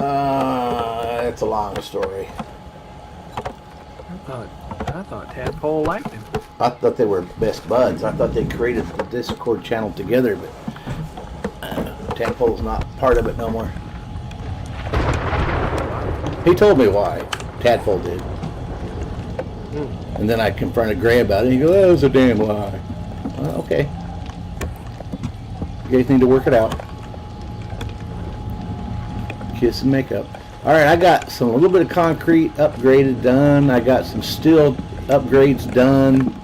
It's a long story. I thought Tadpole liked him. I thought they were best buds. I thought they created the Discord channel together, but Tadpole's not part of it no more. He told me why. Tadpole did. And then I confronted Gray about it. He goes, "Oh, it's a damn lie." Well, okay. You guys need to work it out. Kiss and makeup. All right, I got a little bit of concrete upgraded done. I got some steel upgrades done.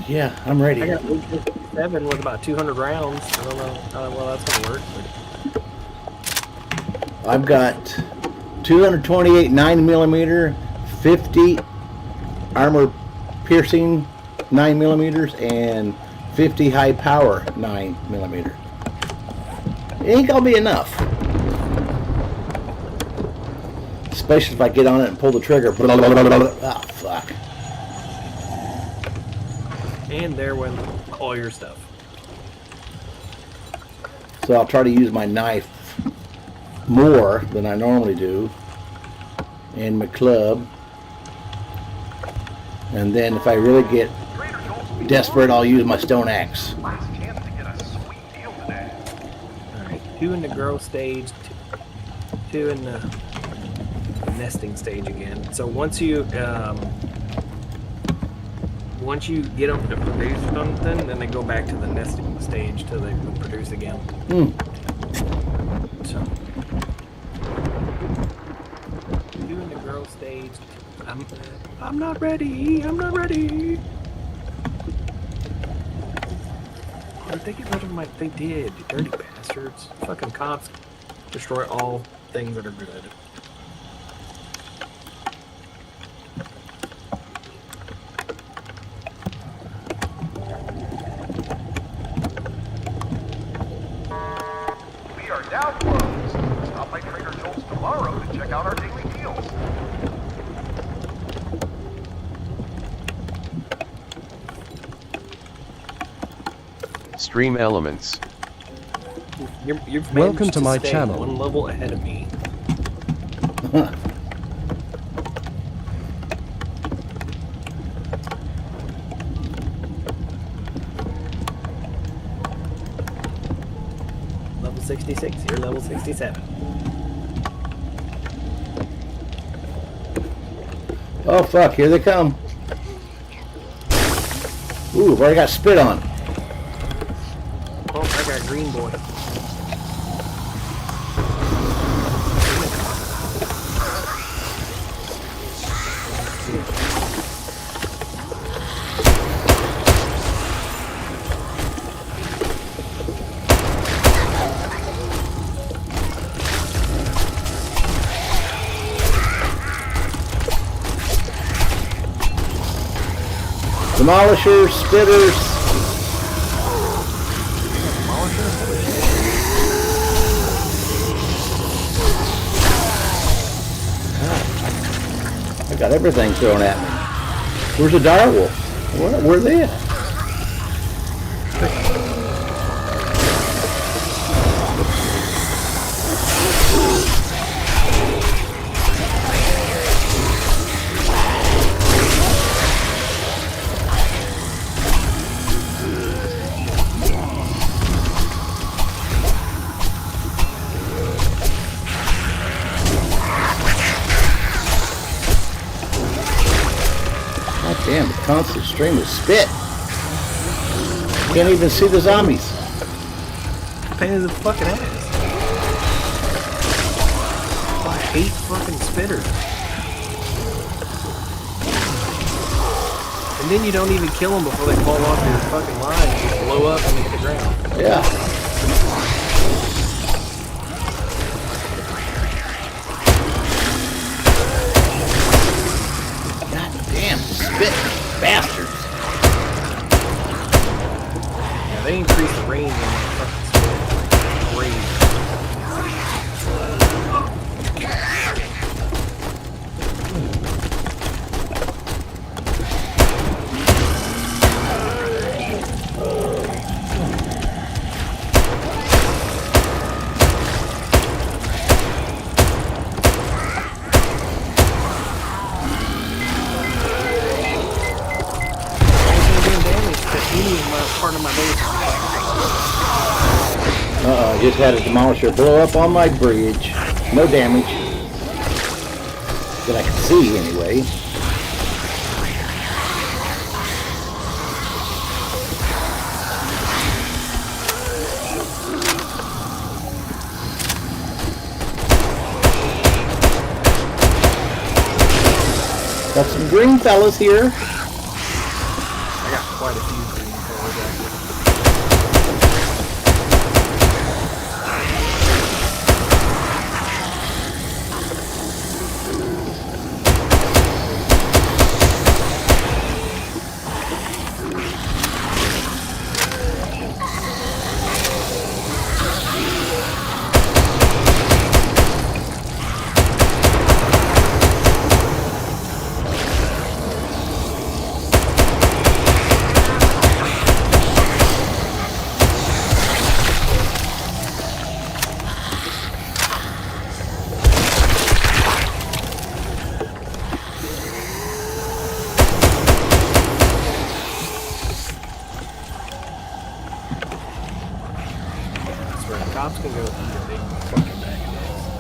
Yeah, I'm ready. I got 7 with about 200 rounds. I don't know how well that's gonna work. But... I've got 228 9mm, 50 armor piercing 9mm, and 50 high power 9mm. It ain't gonna be enough. Especially if I get on it and pull the trigger. Oh, fuck. And there went all your stuff. So I'll try to use my knife more than I normally do. And my club. And then if I really get desperate, I'll use my stone axe. Alright, 2 in the grow stage, 2 in the nesting stage again. So once you get them to produce something, then they go back to the nesting stage till they produce again. So 2 in the grow stage. I'm not ready. I'm not ready. Did they get rid of my? They did. You dirty bastards. Fucking cops destroy all things that are good. We are now closed. Stop by Trader Joel's tomorrow to check out our daily deals. Stream Elements. You've Welcome to my stay channel. 1 level ahead of me. Level 66, you're level 67. Oh fuck, here they come. Ooh, I've already got spit on. Oh, I got green boy. Demolishers, spitters. I got everything thrown at me. Where's the direwolf? Where are they at? Damn, the constant stream of spit. Can't even see the zombies. Pain in the fucking ass. I hate fucking spitters. And then you don't even kill them before they fall off your fucking line. You just blow up and they hit the ground. Yeah. Spit bastards. Yeah, they increase the range on that fucking spit. Range. I just had a demolisher blow up on my bridge. No damage. That I can see anyway. Got some green fellas here. I got quite a few green fellas actually. Where the cops can go eat a big fucking bag of dicks.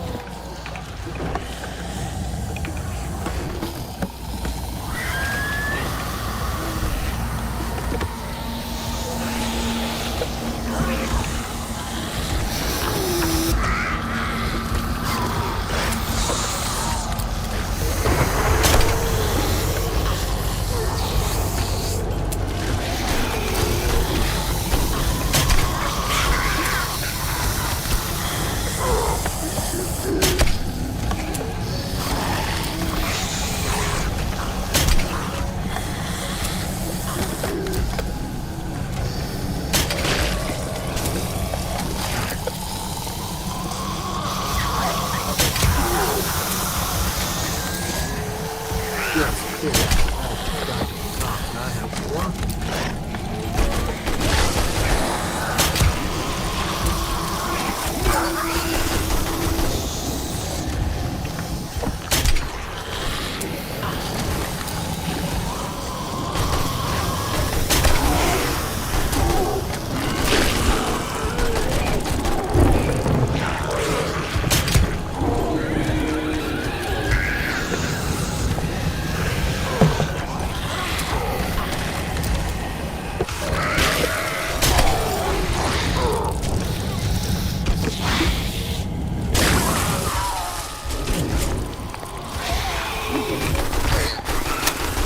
Yes, clear all the cops, and I have one.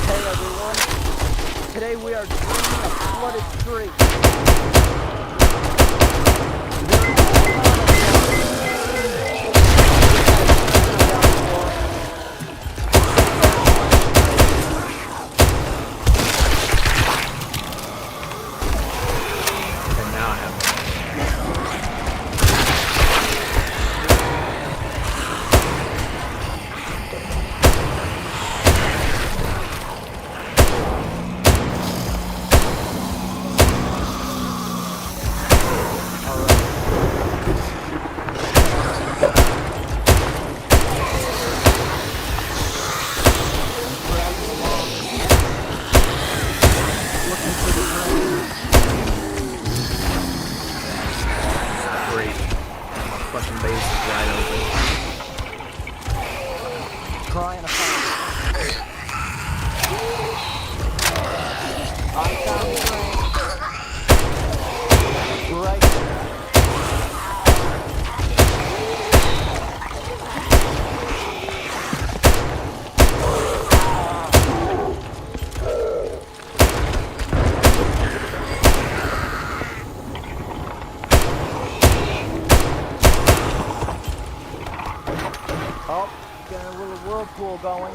Hey everyone, today we are drinking a flooded street. And now I have great. My fucking base is wide open. Trying to find it. I found the train. Right there. Oh, getting a little whirlpool going.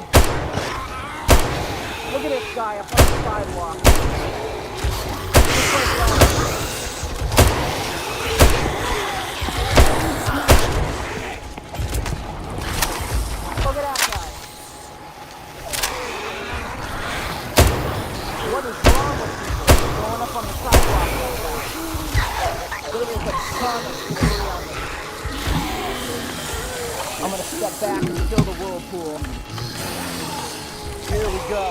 Look at this guy up on the sidewalk. Just like last week. Look at that guy. What is wrong with people going up on the sidewalk like that? There is a ton of debris on this. I'm gonna step back and fill the whirlpool. Here we go.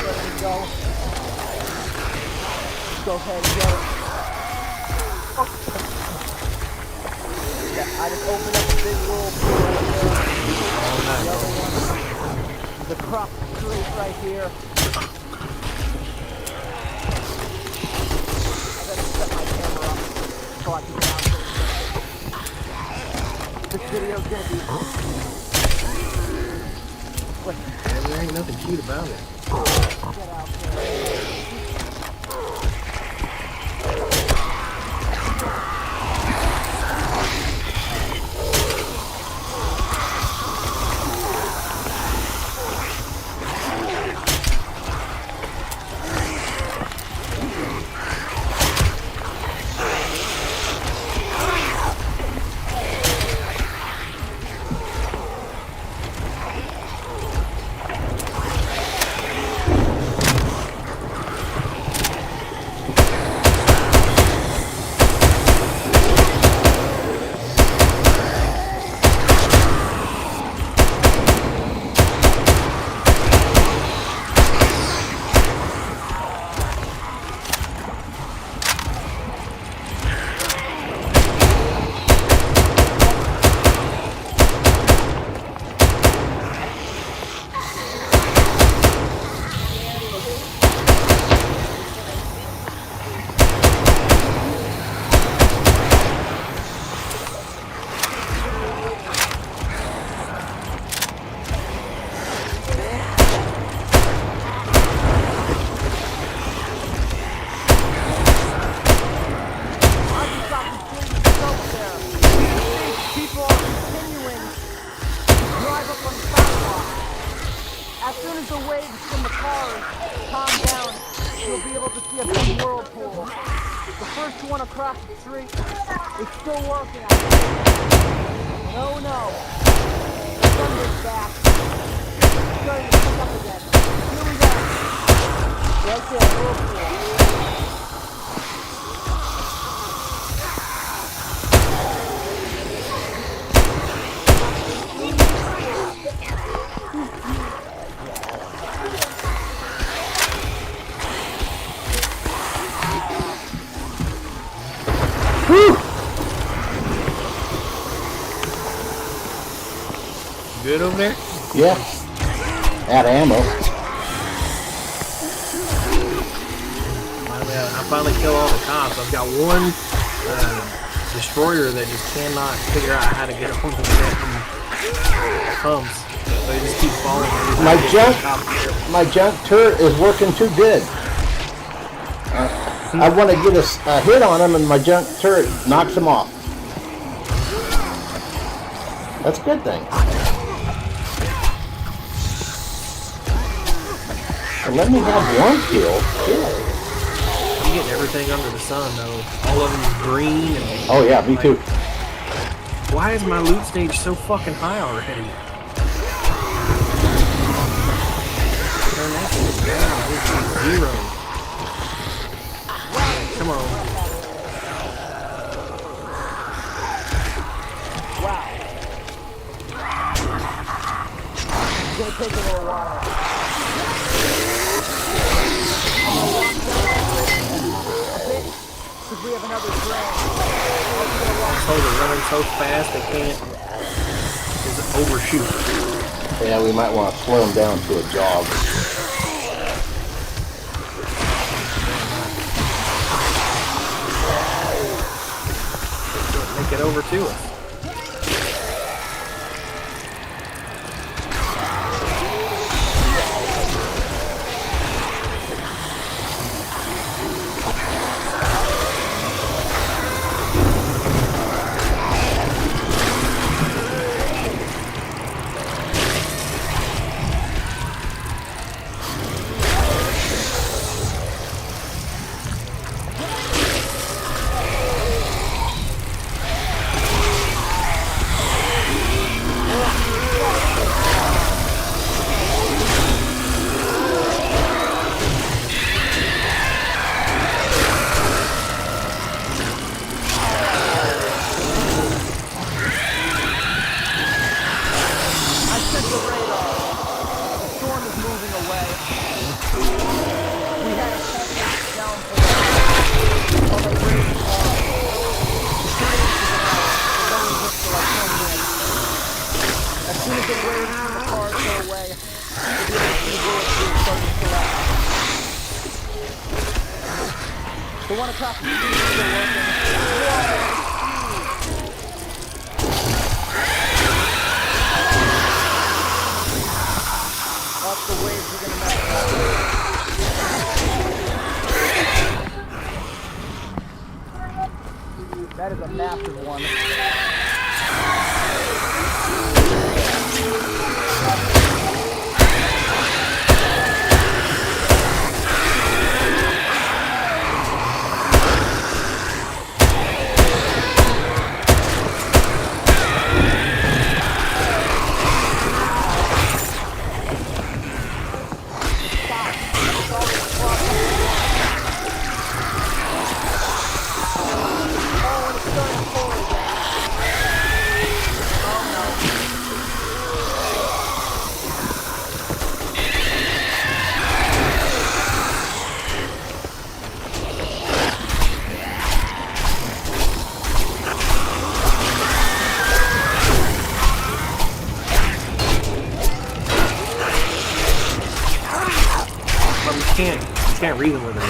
there we go. Go ahead and get it. Yeah, I just opened up a big whirlpool right there. The other one is across the street right here. I gotta set my camera up so I can get out there. This video's gonna be... Wait, There ain't nothing cute about it. get out there. People are continuing to drive up on the sidewalk. As soon as the waves from the cars calm down, you'll be able to see a big whirlpool. The first one across the street is still working on it. No, no. The thunder's back. It's starting to pick up again. Here we go. Right there, whirlpool. Good over there? Yeah. Out of ammo. I finally kill all the cops. I've got one destroyer that just cannot figure out how to get over the pumps. So they just keep falling. My junk turret is working too good. I want to get a hit on him, and my junk turret knocks him off. That's a good thing. Well, let me have one kill. Yeah. I'm getting everything under the sun, though. All of them is green. And Oh yeah, me too. why is my loot stage so fucking high already? Turn that shit down. This is 0. Come on. Wow. It's gonna take a little while. A bit, because we have another drain. So they're running so fast they can't just overshoot. Yeah, we might want to slow him down to a jog. Make it over to us. is moving away. We had a downpour on the bridge. As soon as the waves from the cars go away, we'll be able to see bulletproof starting to collapse. The one across the street is still working. Up the waves are gonna mess up. That is a massive one. You can't reason with it.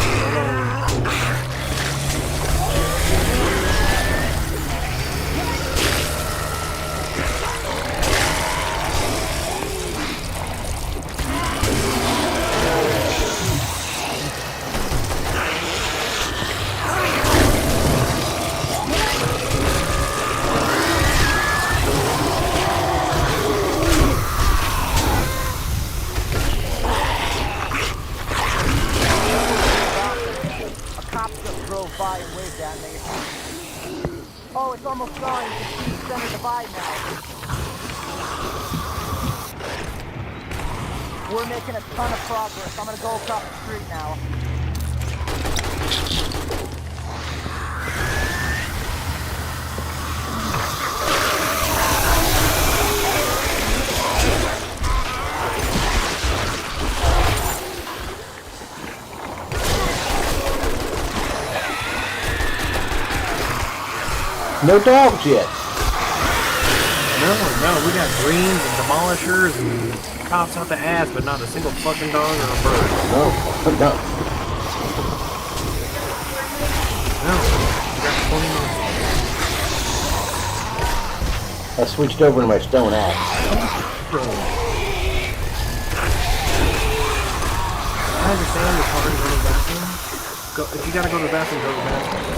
By and waved at me. Oh, it's almost gone. You can see the center divide now. We're making a ton of progress. I'm gonna go across the street now. No dogs yet. No, we got greens and demolishers and cops out the ass, but not a single fucking dog or a bird. No. No, we got 20 months. I switched over to my stone axe. I understand it's hard to go to the bathroom. If you gotta go to the bathroom, go to the bathroom.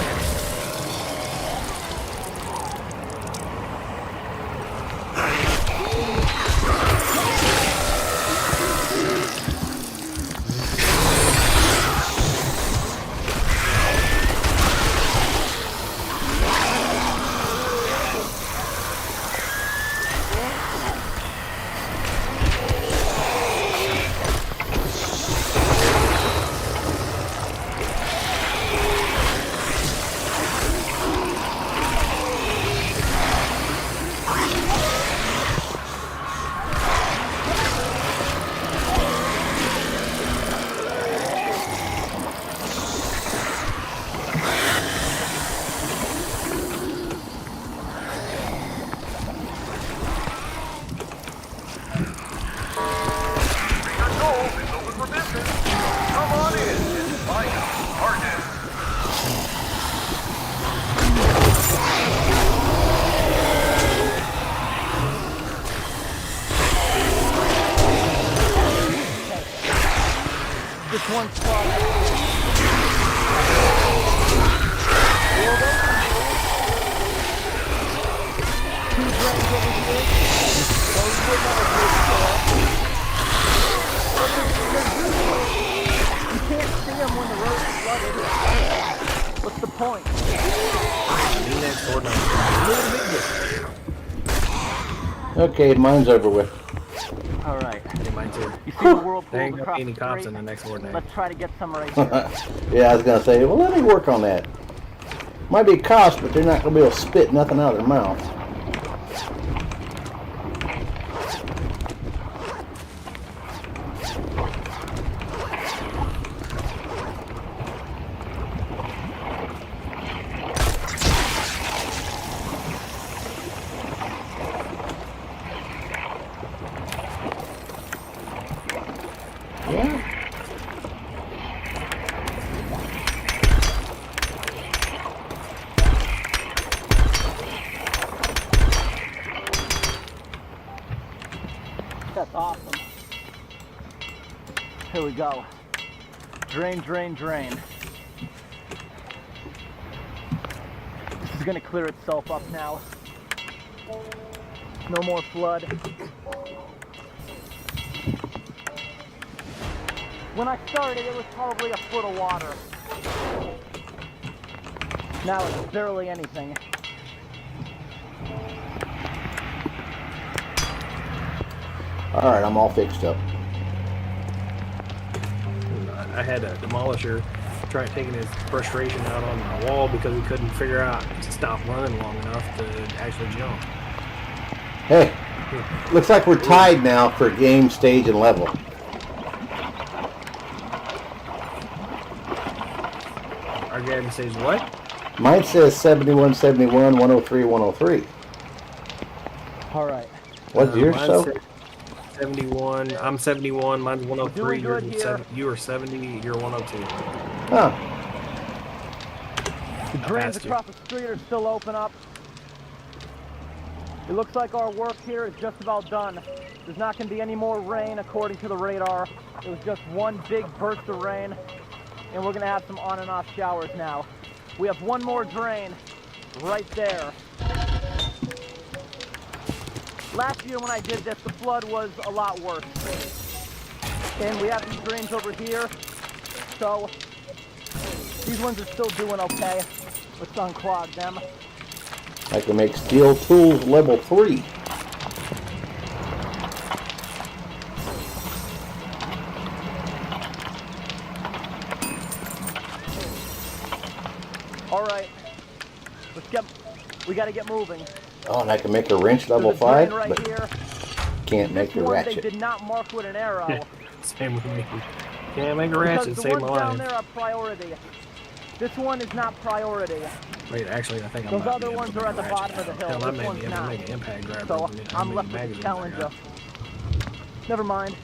Just one spot. Two drains over here. Those would not have You can't see them when the road is flooded. What's the point? Okay, mine's over with. Alright. Mine too. You see the There whirlpool ain't gonna across be any the cops street? in the next ordinary. Let's try to get some right here. Yeah, I was gonna say, well, let me work on that. Might be cops, but they're not gonna be able to spit nothing out of their mouth. Yeah. That's awesome. Here we go. Drain, drain, drain. This is gonna clear itself up now. No more flood. When I started, it was probably a foot of water. Now it's barely anything. All right, I'm all fixed up. I had a demolisher trying taking his frustration out on the wall because we couldn't figure out to stop running long enough to actually jump. Hey, looks like we're tied now for game, stage, and level. Our game says what? Mine says 71, 71, 103, 103. All right. What's yours, Mine so? says 71. I'm 71. Mine's 103. Doing good here. You are 70. You're 102. Huh. The drains passed you. across the street are still open up. It looks like our work here is just about done. There's not going to be any more rain according to the radar. It was just one big burst of rain, and we're going to have some on and off showers now. We have one more drain right there. Last year when I did this, the flood was a lot worse. And we have these drains over here, so these ones are still doing okay. Let's unclog them. I can make steel tools level 3. All right, we got to get moving. Oh, and I can make a wrench level There's a drain 5, right but here. can't make This a one ratchet. they did not mark with an arrow. Same with me. Can't make a ratchet. Because the Save my ones down life. there are priority. This one is not priority. Wait, actually, I think I Those might other be able ones to are make at the a bottom ratchet of the now. hill. Hell, I This may one's be able to not. make an impact grabber. So with it. I I'm may left be with the magazine challenger. grabber. Never mind.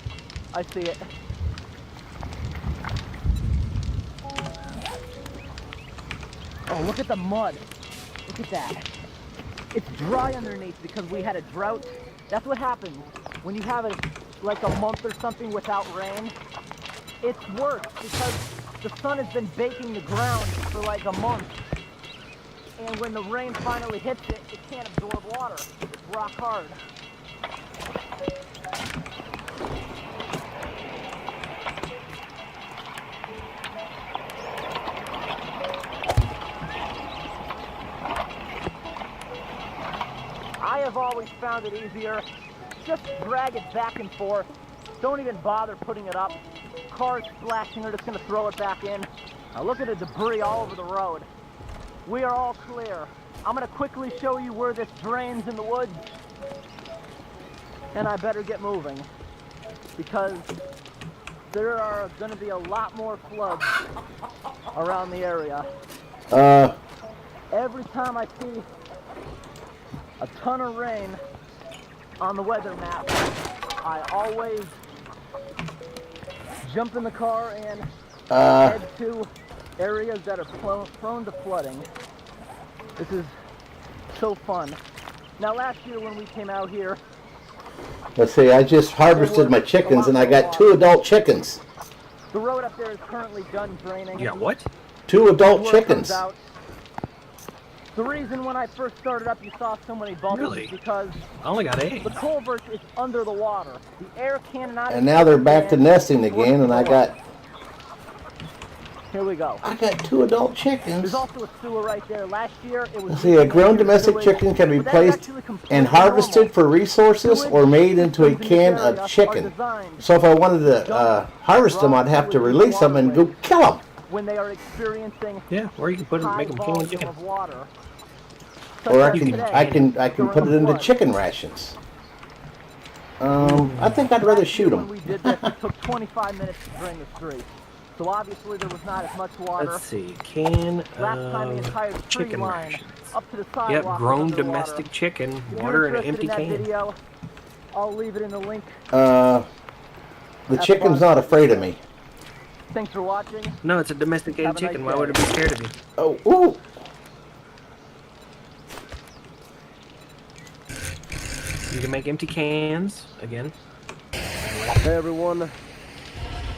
I see it. Oh, look at the mud. Look at that. It's dry underneath because we had a drought. That's what happens when you have like a month or something without rain. It's worse because the sun has been baking the ground for like a month. And when the rain finally hits it, it can't absorb water. It's rock hard. I have always found it easier. Just drag it back and forth. Don't even bother putting it up. Cars splashing are just going to throw it back in. Now look at the debris all over the road. We are all clear. I'm going to quickly show you where this drains in the woods. And I better get moving. Because there are going to be a lot more floods around the area. Every time I see a ton of rain on the weather map, I always jump in the car and head to areas that are prone to flooding. This is so fun. Now last year when we came out here, Let's see, I just harvested my chickens and I got 2 adult chickens. the road up there is currently done draining. You got what? 2 adult Word chickens. comes out. The reason when I first started up you saw so many bubbles Really? is because I only got 8. the culvert is under the water. The air cannot. And now they're back to escape nesting and again, and I got Here we go. 2 adult There's chickens. also a sewer right there. Last year it was. Let's see, a grown domestic sewage, chicken can be but that is placed actually completely and harvested normal. for resources or made into a can of chicken. So if I wanted to harvest them, I'd have to release them and go kill them. When they are experiencing Yeah, or you can put it, high make them kill volume chicken. of water. Or Such as today I can put it during into the flood. chicken rations. I think I'd rather shoot When them. we did this, it took 25 minutes to drain the street. So obviously there was not as much water. Let's see. Can Last time the entire tree chicken line rations. up to the sidewalk Yep, was grown underwater. domestic chicken, If you're water in an interested empty in that can. video, I'll leave it in the link. The chicken's not afraid of me. Thanks for watching. No, it's a domesticated Have a nice chicken. Why day. would it be scared of you? Oh, ooh. You can make empty cans again. Hey everyone,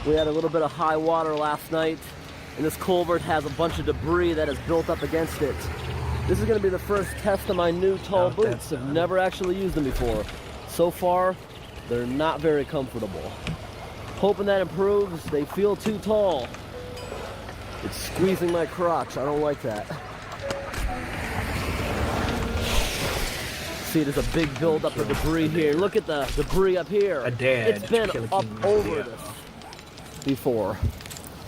we had a little bit of high water last night, and this culvert has a bunch of debris that has built up against it. This is going to be the first test of my new tall boots. I've never actually used them before. So far, they're not very comfortable. Hoping that improves. They feel too tall. It's squeezing my crotch. I don't like that. See, there's a big buildup of debris here. Look at the debris up here. A dad It's been kill a up king. over Yeah. this before.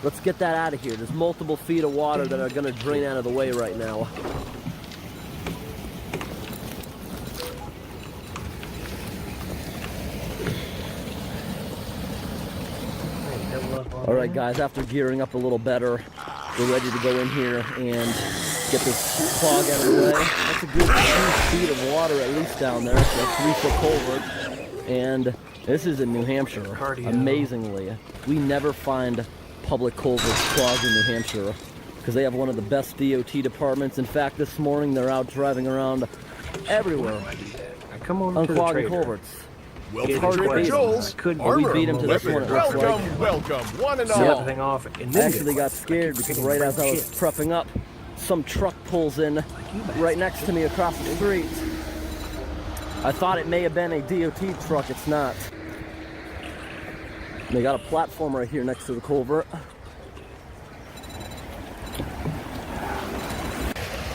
Let's get that out of here. There's multiple feet of water that are going to drain out of the way right now. All right, guys, after gearing up a little better, we're ready to go in here and get this clog out of the way. That's a good 2 feet of water at least down there. It's a 3-foot culvert. And this is in New Hampshire. Cardio. Amazingly, we never find public culverts clogged in New Hampshire because they have one of the best DOT departments. In fact, this morning they're out driving around everywhere, Now come on to the unclogging trader. culverts. It's hard to crazy. beat. Joel's Could But we beat him to this one, it looks like. Welcome, one and set all. everything off and I then actually got scared because right as I was prepping up, some truck pulls in right next to me across the street. I thought it may have been a DOT truck. It's not. They got a platform right here next to the culvert.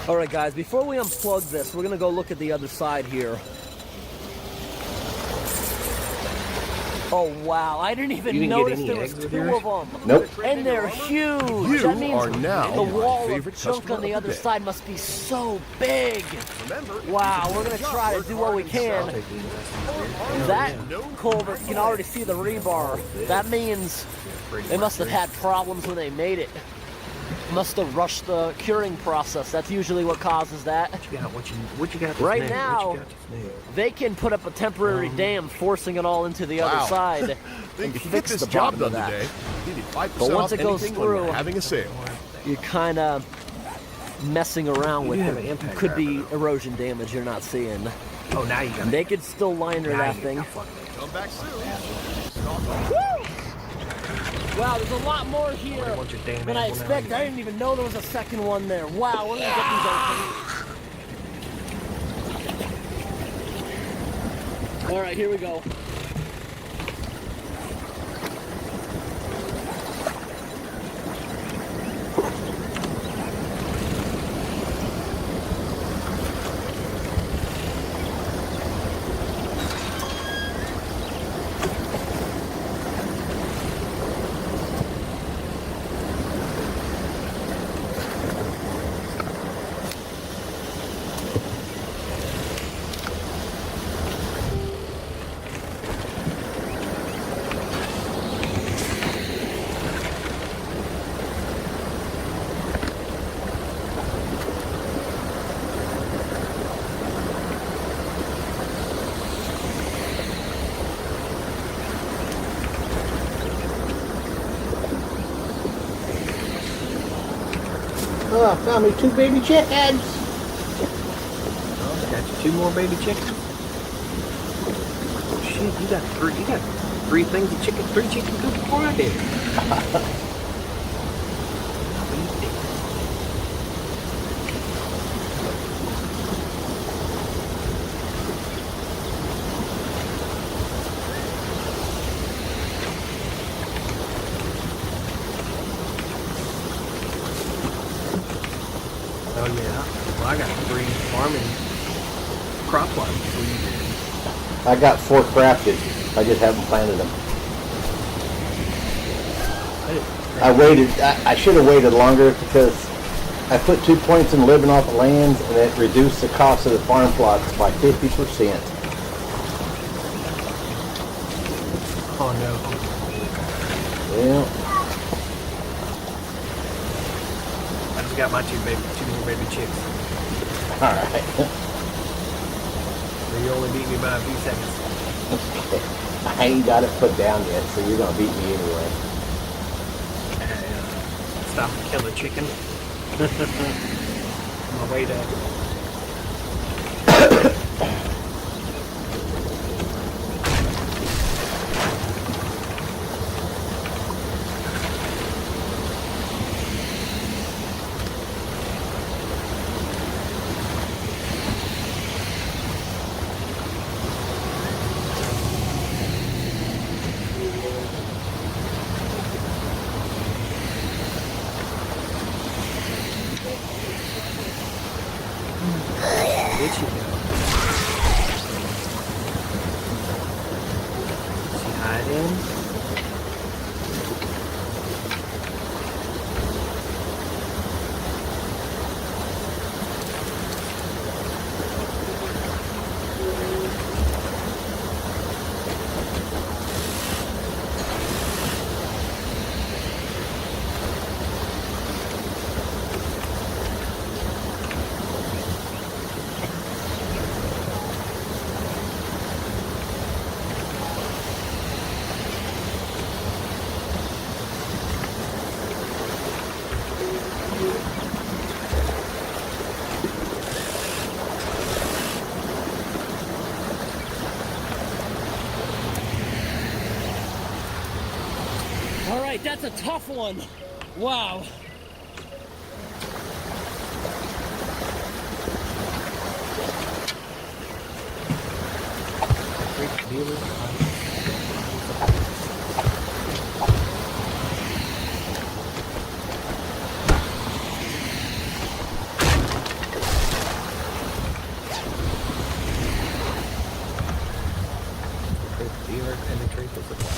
All right, guys, before we unplug this, we're gonna go look at the other side here. Oh, wow, I didn't even You didn't get notice any there was eggs with 2 yours? of them. Nope. And they're huge. You that means are now the my wall of the favorite chunk customer on the of other the day. side must be so big. Remember, Wow, we're gonna try to do what we can. That culvert, you can already see the rebar. That means they must have had problems when they made it. Must have rushed the curing process. That's usually what causes that. What you got this Right new? now, What you got this new? They can put up a temporary dam, forcing it all into the other Wow. side. think and if you get fix this the job bottom of done that. today, you need 5% But once off it goes anything when we're through- having a sale. You're kind of messing around with have it. an impact Could be driver, erosion damage you're not seeing. Oh, now you got They could still liner that thing. Come back soon. Wow, there's a lot more here a bunch of damn than I animals. expected. I didn't even know there was a second one there. Wow, we're gonna get these open. All right, here we go. Oh, I found me 2 baby chickens. Oh, got you 2 more baby chickens. Shit, you got 3. You got 3 things of chicken, 3 chicken coops before I did. Oh yeah. Well, I got 3 farming crop plots before you did. I got 4 crafted. I just haven't planted them. I waited. I should have waited longer because I put 2 points in living off the lands, and it reduced the cost of the farm plots by 50%. Yeah. I just got my two more baby chicks. All right. So you only beat me by a few seconds. I ain't got it put down yet, so you're gonna beat me anyway. Stop and kill the chicken. On my way to. Did she go? Is she hiding? All right, that's a tough one. Wow. Dealer penetrate the supply.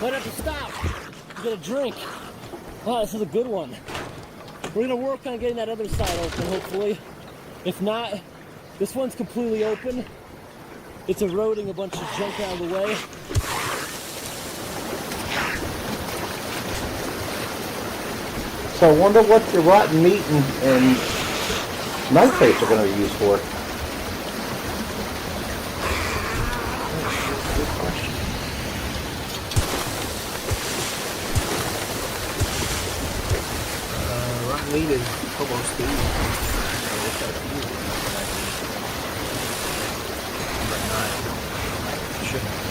Might have to stop. Get a drink. Oh, this is a good one. We're gonna work on getting that other side open, hopefully. If not, this one's completely open. It's eroding a bunch of junk out of the way. So I wonder what the rotten meat and nitrates are going to be used for. meat is almost speed. So it's got a few but not shouldn't.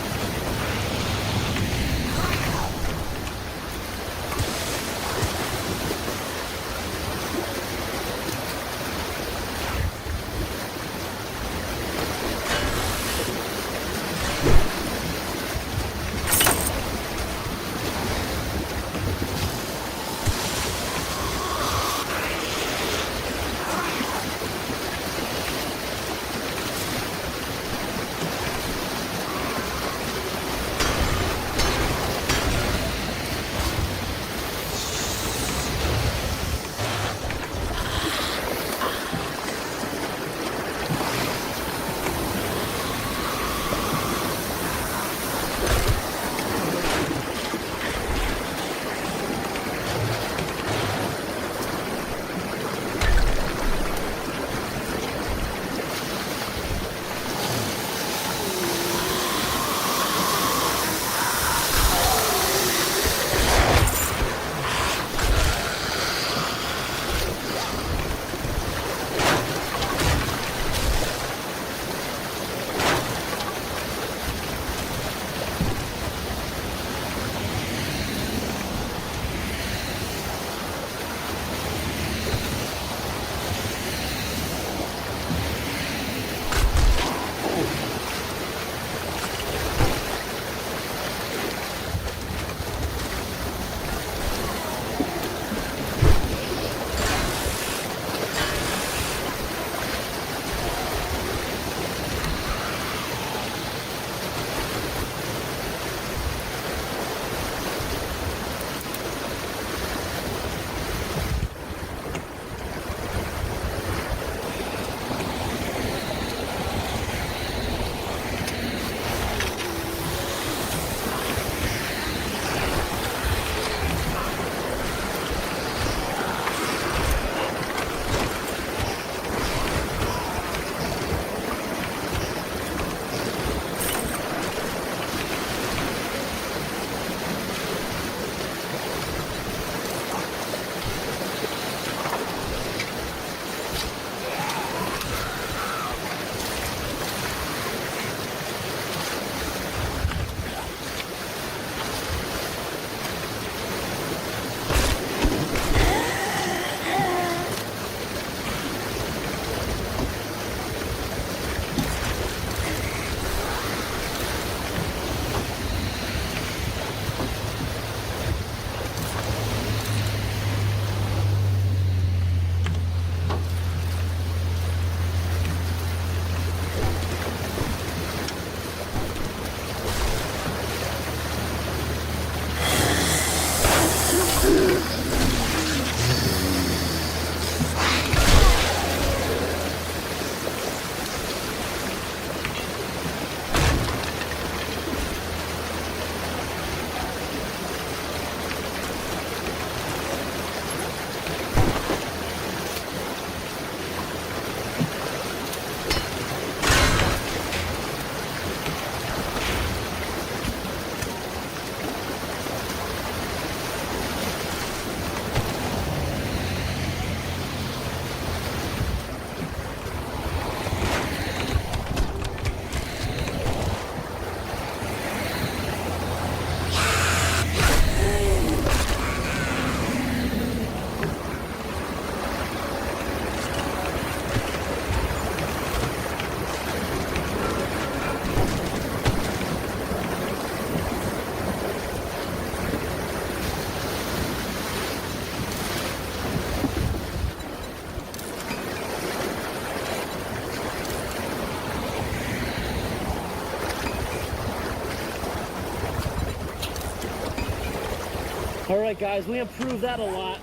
All right, guys, we improved that a lot.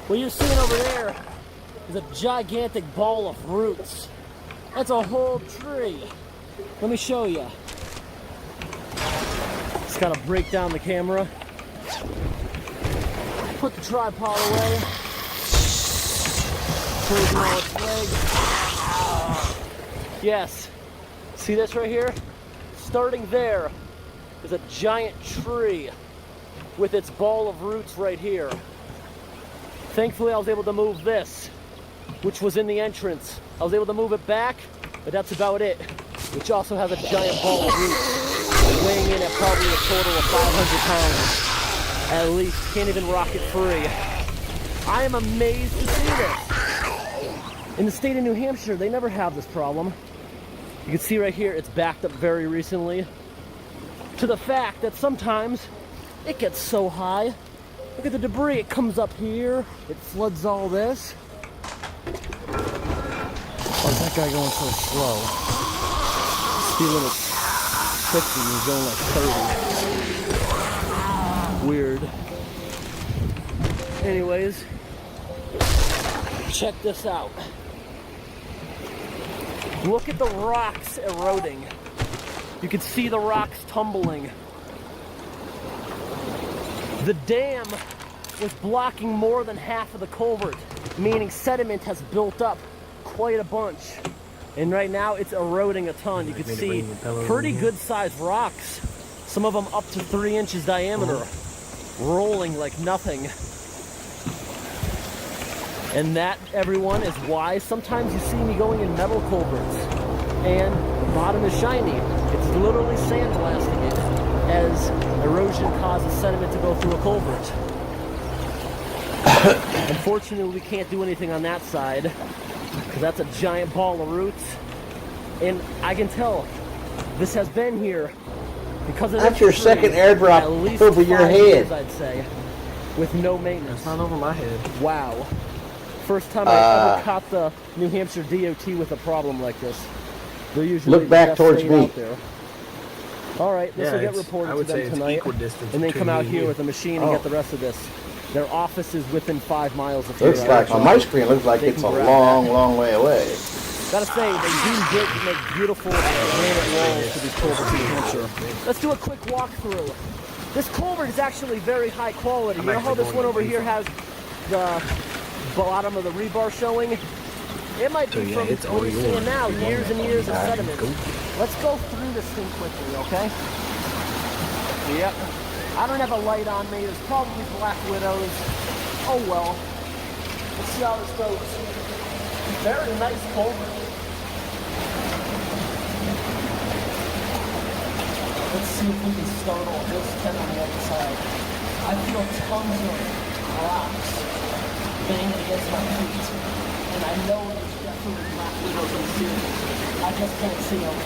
What you're seeing over there is a gigantic ball of roots. That's a whole tree. Let me show you. Just gotta break down the camera. Put the tripod away. Closing all its legs. Yes. See this right here? Starting there is a giant tree with its ball of roots right here. Thankfully, I was able to move this, which was in the entrance. I was able to move it back, but that's about it. Which also has a giant ball of roots, weighing in at probably a total of 500 pounds. At least, can't even rock it free. I am amazed to see this. In the state of New Hampshire, they never have this problem. You can see right here, it's backed up very recently. To the fact that sometimes it gets so high. Look at the debris, it comes up here, it floods all this. Why is that guy going so slow? Speed limit's 50, he's going like 30. Weird. Anyways, check this out. Look at the rocks eroding. You can see the rocks tumbling. The dam was blocking more than half of the culvert, meaning sediment has built up quite a bunch. And right now it's eroding a ton. You can see pretty good sized rocks. Some of them up to 3 inches diameter, rolling like nothing. And that, everyone, is why sometimes you see me going in metal culverts and the bottom is shiny. It's literally sandblasting it as erosion causes sediment to go through a culvert. Unfortunately, we can't do anything on that side because that's a giant ball of roots. And I can tell this has been here because of That's your second airdrop at least over your 5 head. years, I'd say, with no maintenance. It's not over my head. Wow. First time I ever caught the New Hampshire DOT with a problem like this. They're usually Look back just towards stayed me. out there. All right, this will get reported I to would say them it's tonight, equidistant and then come between out me here and with a machine and get the rest of this. Their office is within 5 miles of here. Looks like on my screen, looks like They it's a can grab long, that. long way away. Gotta say, they do make beautiful granite walls to these culverts in New Hampshire. Let's do a quick walkthrough. This culvert is actually very high quality. You know how this one over here has the bottom of the rebar showing? It might be from what we're seeing now, years and years of sediment. Let's go through this thing quickly, okay? Yep. I don't have a light on me. There's probably black widows. Oh well. Let's see how this goes. Very nice culvert. Let's see if we can start on this 10 on the other side. I feel tons of rocks banging against my feet. And I know there's definitely black widows in the series. I just can't see them.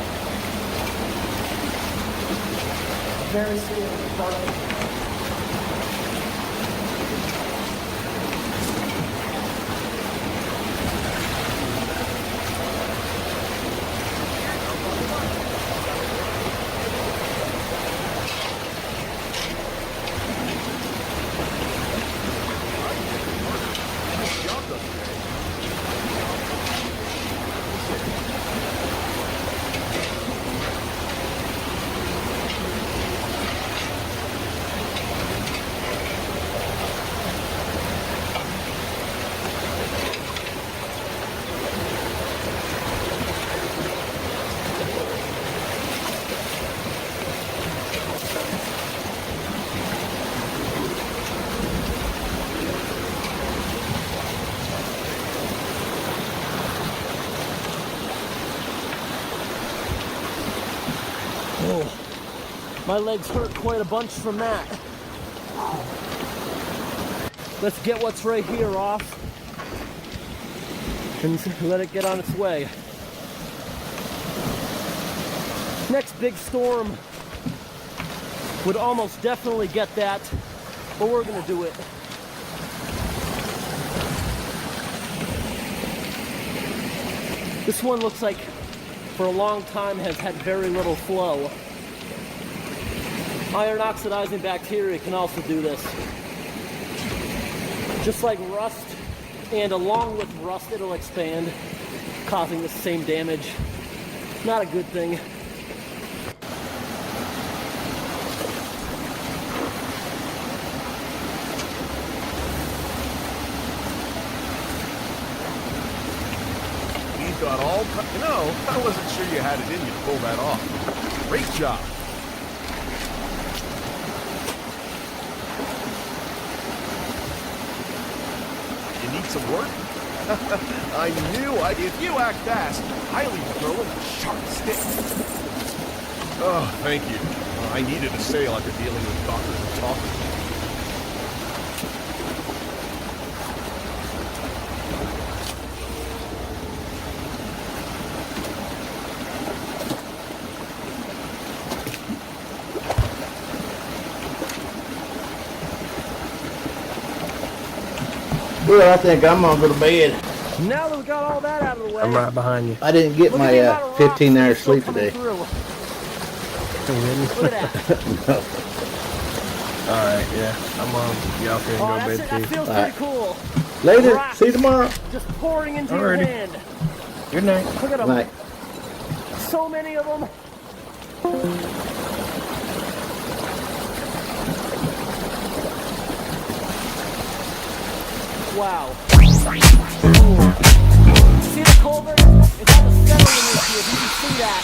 Very scary, but my legs hurt quite a bunch from that. Let's get what's right here off and let it get on its way. Next big storm would almost definitely get that, but we're gonna do it. This one looks like for a long time has had very little flow. Iron oxidizing bacteria can also do this. Just like rust, and along with rust, it'll expand, causing the same damage. Not a good thing. He's got all, you know, I wasn't sure you had it in you to pull that off. Great job. need some work? I knew if you act fast, I'll even throw in a sharp stick. Oh, thank you. I needed a sail after dealing with doctors and talkers. Well, I think I'm gonna go to bed. Now that we got all that out of the way, I'm right behind you. I didn't get look at my the amount of rocks 15 that are hours still sleep coming today. through. All Look at that. right, yeah. I'm gonna get off here and Oh, go to that's it. bed That too. feels All pretty right. cool. Later. Rocks See you tomorrow. just pouring into your Alrighty. hand. Good night. Look at them. Night. So many of them. Wow. See the culvert? It's on the settling issue, if you can see that.